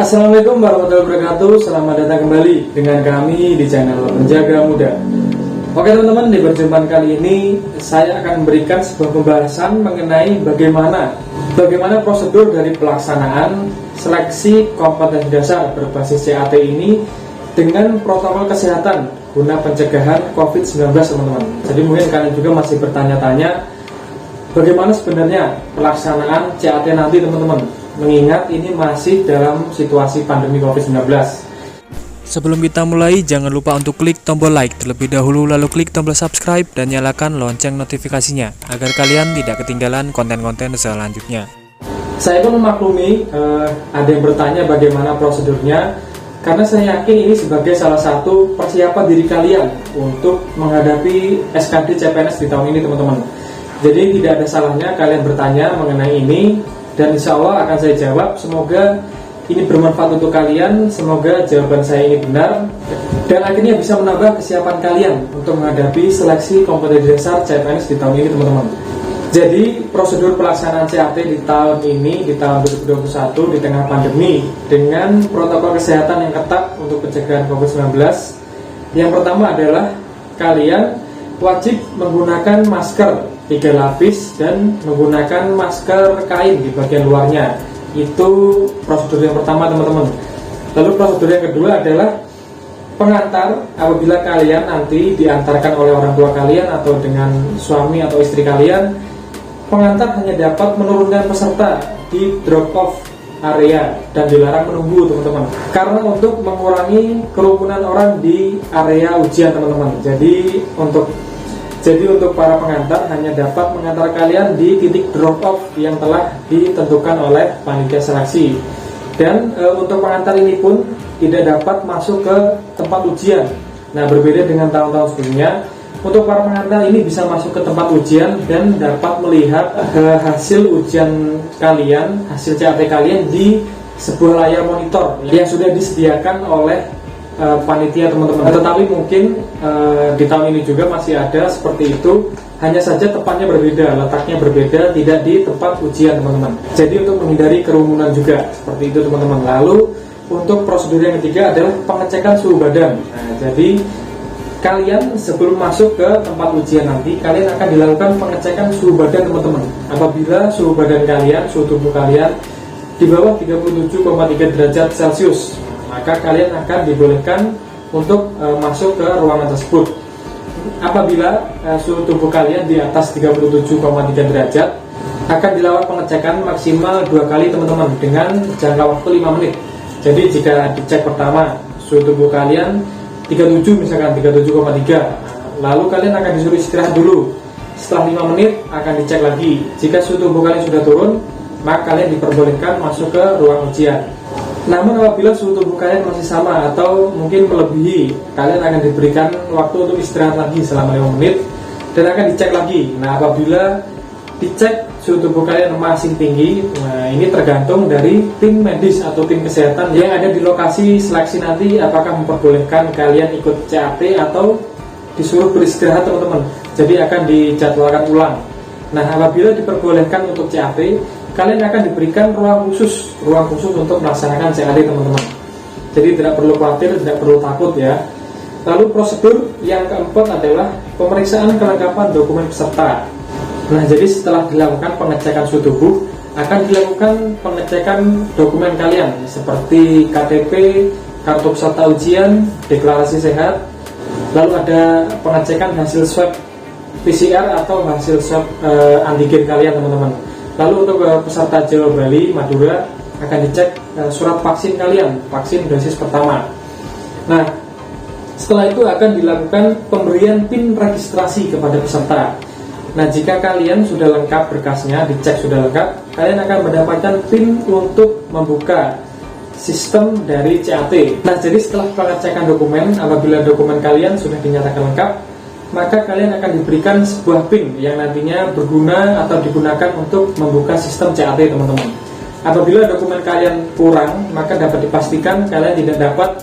Assalamualaikum warahmatullahi wabarakatuh. Selamat datang kembali dengan kami di channel Penjaga Muda. Oke teman-teman, di perjumpaan kali ini saya akan memberikan sebuah pembahasan mengenai bagaimana prosedur dari pelaksanaan seleksi kompetensi dasar berbasis CAT ini dengan protokol kesehatan guna pencegahan COVID-19 teman-teman. Jadi mungkin kalian juga masih bertanya-tanya bagaimana sebenarnya pelaksanaan CAT nanti teman-teman, mengingat ini masih dalam situasi pandemi COVID-19. Sebelum kita mulai, jangan lupa untuk klik tombol like terlebih dahulu, lalu klik tombol subscribe dan nyalakan lonceng notifikasinya agar kalian tidak ketinggalan konten-konten selanjutnya. Saya pun memaklumi ada yang bertanya bagaimana prosedurnya, karena saya yakin ini sebagai salah satu persiapan diri kalian untuk menghadapi SKD CPNS di tahun ini teman-teman. Jadi tidak ada salahnya kalian bertanya mengenai ini, dan insya Allah akan saya jawab. Semoga ini bermanfaat untuk kalian, semoga jawaban saya ini benar dan akhirnya bisa menambah kesiapan kalian untuk menghadapi seleksi kompetensi dasar CPNS di tahun ini teman-teman. Jadi prosedur pelaksanaan CAT di tahun ini, di tahun 2021 di tengah pandemi dengan protokol kesehatan yang ketat untuk pencegahan COVID-19. Yang pertama adalah kalian wajib menggunakan masker 3 lapis dan menggunakan masker kain di bagian luarnya. Itu prosedur yang pertama teman-teman. Lalu prosedur yang kedua adalah pengantar. Apabila kalian nanti diantarkan oleh orang tua kalian atau dengan suami atau istri kalian, pengantar hanya dapat menurunkan peserta di drop off area dan dilarang menunggu teman-teman, karena untuk mengurangi kerumunan orang di area ujian teman-teman. Jadi untuk para pengantar hanya dapat mengantar kalian di titik drop off yang telah ditentukan oleh panitia seleksi. Dan untuk pengantar ini pun tidak dapat masuk ke tempat ujian. Nah, berbeda dengan tahun-tahun sebelumnya, untuk para pengantar ini bisa masuk ke tempat ujian dan dapat melihat hasil ujian kalian, hasil CAT kalian di sebuah layar monitor yang sudah disediakan oleh panitia teman-teman. Tetapi mungkin di tahun ini juga masih ada seperti itu, hanya saja tempatnya berbeda, letaknya berbeda, tidak di tempat ujian teman-teman. Jadi untuk menghindari kerumunan juga seperti itu teman-teman. Lalu untuk prosedur yang ketiga adalah pengecekan suhu badan. Nah, jadi kalian sebelum masuk ke tempat ujian nanti, kalian akan dilakukan pengecekan suhu badan teman-teman. Apabila suhu badan kalian, suhu tubuh kalian di bawah 37,3 derajat Celcius, maka kalian akan dibolehkan untuk masuk ke ruangan tersebut. Apabila suhu tubuh kalian di atas 37,3 derajat, akan dilakukan pengecekan maksimal 2 kali teman-teman dengan jangka waktu 5 menit. Jadi jika dicek pertama suhu tubuh kalian 37 misalkan 37,3, lalu kalian akan disuruh istirahat dulu. Setelah 5 menit akan dicek lagi. Jika suhu tubuh kalian sudah turun, maka kalian diperbolehkan masuk ke ruang ujian. Namun apabila suhu tubuh kalian masih sama atau mungkin melebihi, kalian akan diberikan waktu untuk istirahat lagi selama 5 menit dan akan dicek lagi. Nah, apabila dicek suhu tubuh kalian masih tinggi, nah ini tergantung dari tim medis atau tim kesehatan yang ada di lokasi seleksi nanti, apakah memperbolehkan kalian ikut CAT atau disuruh beristirahat teman-teman. Jadi akan dijadwalkan ulang. Nah, apabila diperbolehkan untuk CAT, kalian akan diberikan ruang khusus untuk melaksanakan CAT teman-teman. Jadi tidak perlu khawatir, tidak perlu takut ya. Lalu prosedur yang keempat adalah pemeriksaan kelengkapan dokumen peserta. Nah, jadi setelah dilakukan pengecekan suhu tubuh, akan dilakukan pengecekan dokumen kalian seperti KTP, kartu peserta ujian, deklarasi sehat. Lalu ada pengecekan hasil swab PCR atau hasil swab antigen kalian teman-teman. Lalu untuk peserta Jawa, Bali, Madura akan dicek surat vaksin kalian, vaksin dosis pertama. Nah, setelah itu akan dilakukan pemberian PIN registrasi kepada peserta. Nah, jika kalian sudah lengkap berkasnya, dicek sudah lengkap, kalian akan mendapatkan PIN untuk membuka sistem dari CAT. Nah, jadi setelah pengecekan dokumen, apabila dokumen kalian sudah dinyatakan lengkap, maka kalian akan diberikan sebuah PIN yang nantinya berguna atau digunakan untuk membuka sistem CAT teman-teman. Apabila dokumen kalian kurang, maka dapat dipastikan kalian tidak dapat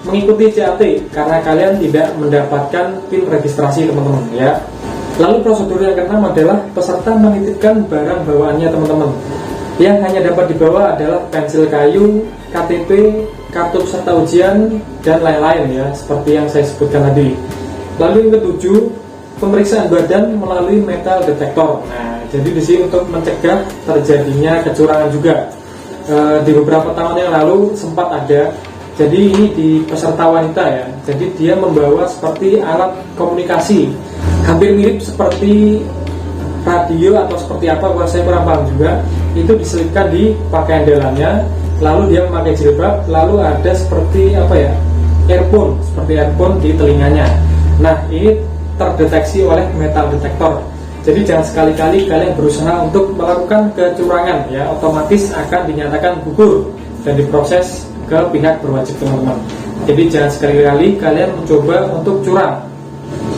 mengikuti CAT karena kalian tidak mendapatkan PIN registrasi teman-teman ya. Lalu prosedur yang keenam adalah peserta menitipkan barang bawaannya teman-teman. Yang hanya dapat dibawa adalah pensil kayu, KTP, kartu peserta ujian, dan lain-lain ya, seperti yang saya sebutkan tadi. Lalu yang ketujuh, pemeriksaan badan melalui metal detektor. Nah, jadi di sini untuk mencegah terjadinya kecurangan juga. Di beberapa tahun yang lalu sempat ada. Jadi ini di peserta wanita ya. Jadi dia membawa seperti alat komunikasi, hampir mirip seperti radio atau seperti apa, kalau saya kurang paham juga. Itu diselipkan di pakaian dalamnya, lalu dia memakai jilbab, lalu ada seperti apa ya, earphone, seperti earphone di telinganya. Nah, ini terdeteksi oleh metal detektor. Jadi jangan sekali-kali kalian berusaha untuk melakukan kecurangan ya, otomatis akan dinyatakan gugur dan diproses ke pihak berwajib teman-teman. Jadi jangan sekali-kali kalian mencoba untuk curang.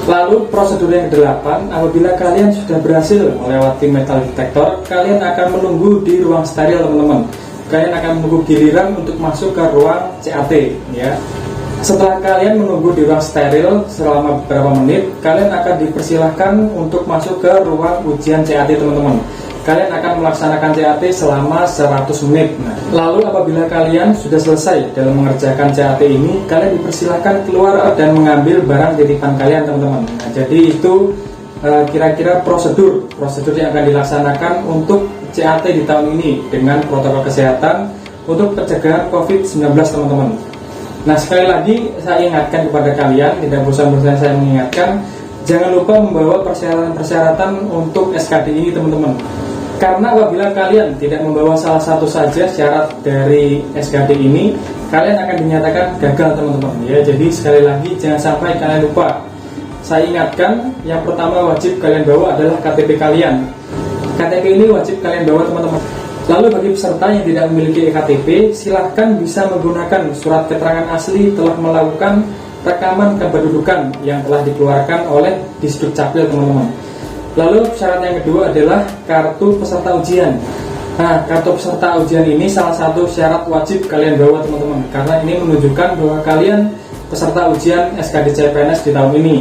Lalu prosedur yang ke-8, apabila kalian sudah berhasil melewati metal detektor, kalian akan menunggu di ruang steril teman-teman. Kalian akan menunggu giliran untuk masuk ke ruang CAT ya. Setelah kalian menunggu di ruang steril selama beberapa menit, kalian akan dipersilahkan untuk masuk ke ruang ujian CAT teman-teman. Kalian akan melaksanakan CAT selama 100 menit. Nah, lalu apabila kalian sudah selesai dalam mengerjakan CAT ini, kalian dipersilahkan keluar dan mengambil barang titipan kalian teman-teman. Nah, jadi itu kira-kira prosedur yang akan dilaksanakan untuk CAT di tahun ini dengan protokol kesehatan untuk pencegahan COVID-19 teman-teman. Nah, sekali lagi saya ingatkan kepada kalian, tidak bosan-bosan saya mengingatkan, jangan lupa membawa persyaratan untuk SKD ini teman-teman. Karena apabila kalian tidak membawa salah satu saja syarat dari SKD ini, kalian akan dinyatakan gagal teman-teman ya. Jadi sekali lagi jangan sampai kalian lupa. Saya ingatkan, yang pertama wajib kalian bawa adalah KTP kalian. KTP ini wajib kalian bawa teman-teman. Lalu bagi peserta yang tidak memiliki KTP, silahkan bisa menggunakan surat keterangan asli telah melakukan rekaman kependudukan yang telah dikeluarkan oleh Disduk Capil teman-teman. Lalu syarat yang kedua adalah kartu peserta ujian. Nah, kartu peserta ujian ini salah satu syarat wajib kalian bawa teman-teman, karena ini menunjukkan bahwa kalian peserta ujian SKD CPNS di tahun ini.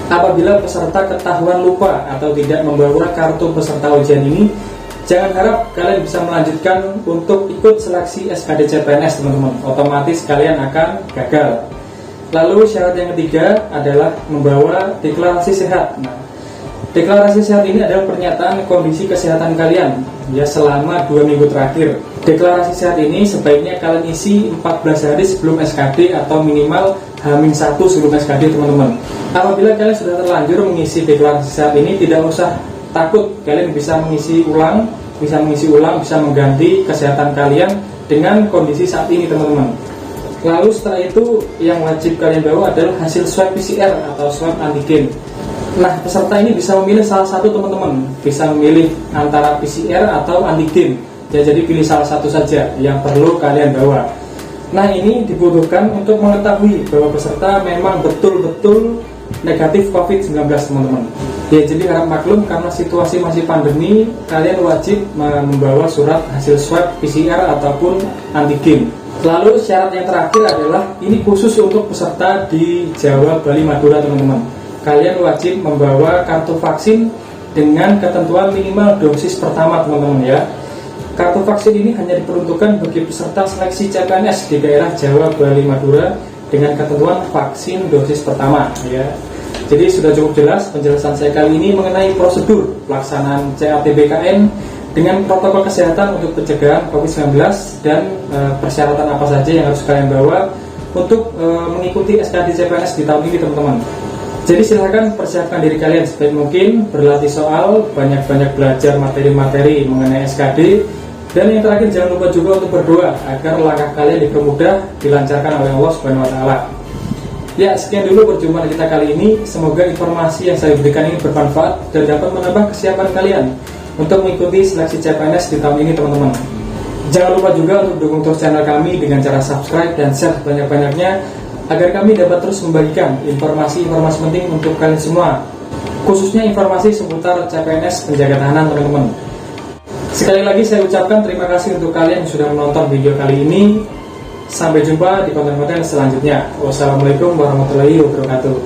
Apabila peserta ketahuan lupa atau tidak membawa kartu peserta ujian ini, jangan harap kalian bisa melanjutkan untuk ikut seleksi SKD CPNS teman-teman. Otomatis kalian akan gagal. Lalu syarat yang ketiga adalah membawa deklarasi sehat. Nah, deklarasi sehat ini adalah pernyataan kondisi kesehatan kalian ya selama 2 minggu terakhir. Deklarasi sehat ini sebaiknya kalian isi 14 hari sebelum SKD atau minimal H-1 sebelum SKD teman-teman. Apabila kalian sudah terlanjur mengisi deklarasi sehat ini, tidak usah takut, kalian bisa mengisi ulang, bisa mengganti kesehatan kalian dengan kondisi saat ini teman-teman. Lalu setelah itu yang wajib kalian bawa adalah hasil swab PCR atau swab antigen. Nah, peserta ini bisa memilih salah satu teman-teman, bisa memilih antara PCR atau antigen ya, jadi pilih salah satu saja yang perlu kalian bawa. Nah, ini dibutuhkan untuk mengetahui bahwa peserta memang betul-betul negatif COVID-19 teman-teman ya. Jadi harap maklum, karena situasi masih pandemi, kalian wajib membawa surat hasil swab PCR ataupun antigen. Lalu syarat yang terakhir adalah ini khusus untuk peserta di Jawa, Bali, Madura teman-teman. Kalian wajib membawa kartu vaksin dengan ketentuan minimal dosis pertama teman-teman ya. Kartu vaksin ini hanya diperuntukkan bagi peserta seleksi CPNS di daerah Jawa, Bali, Madura dengan ketentuan vaksin dosis pertama ya. Jadi sudah cukup jelas penjelasan saya kali ini mengenai prosedur pelaksanaan CAT-BKN dengan protokol kesehatan untuk pencegahan COVID-19 dan persyaratan apa saja yang harus kalian bawa untuk mengikuti SKD CPNS di tahun ini teman-teman. Jadi silahkan persiapkan diri kalian sebaik mungkin, berlatih soal, banyak-banyak belajar materi-materi mengenai SKD, dan yang terakhir jangan lupa juga untuk berdoa agar langkah kalian dipermudah, dilancarkan oleh Allah Subhanahu wa Ta'ala. Ya, sekian dulu perjumpaan kita kali ini. Semoga informasi yang saya berikan ini bermanfaat dan dapat menambah kesiapan kalian untuk mengikuti seleksi CPNS di tahun ini teman-teman. Jangan lupa juga untuk dukung terus channel kami dengan cara subscribe dan share sebanyak-banyaknya agar kami dapat terus membagikan informasi-informasi penting untuk kalian semua, khususnya informasi seputar CPNS penjaga tahanan teman-teman. Sekali lagi saya ucapkan terima kasih untuk kalian yang sudah menonton video kali ini. Sampai jumpa di konten-konten selanjutnya. Wassalamualaikum warahmatullahi wabarakatuh.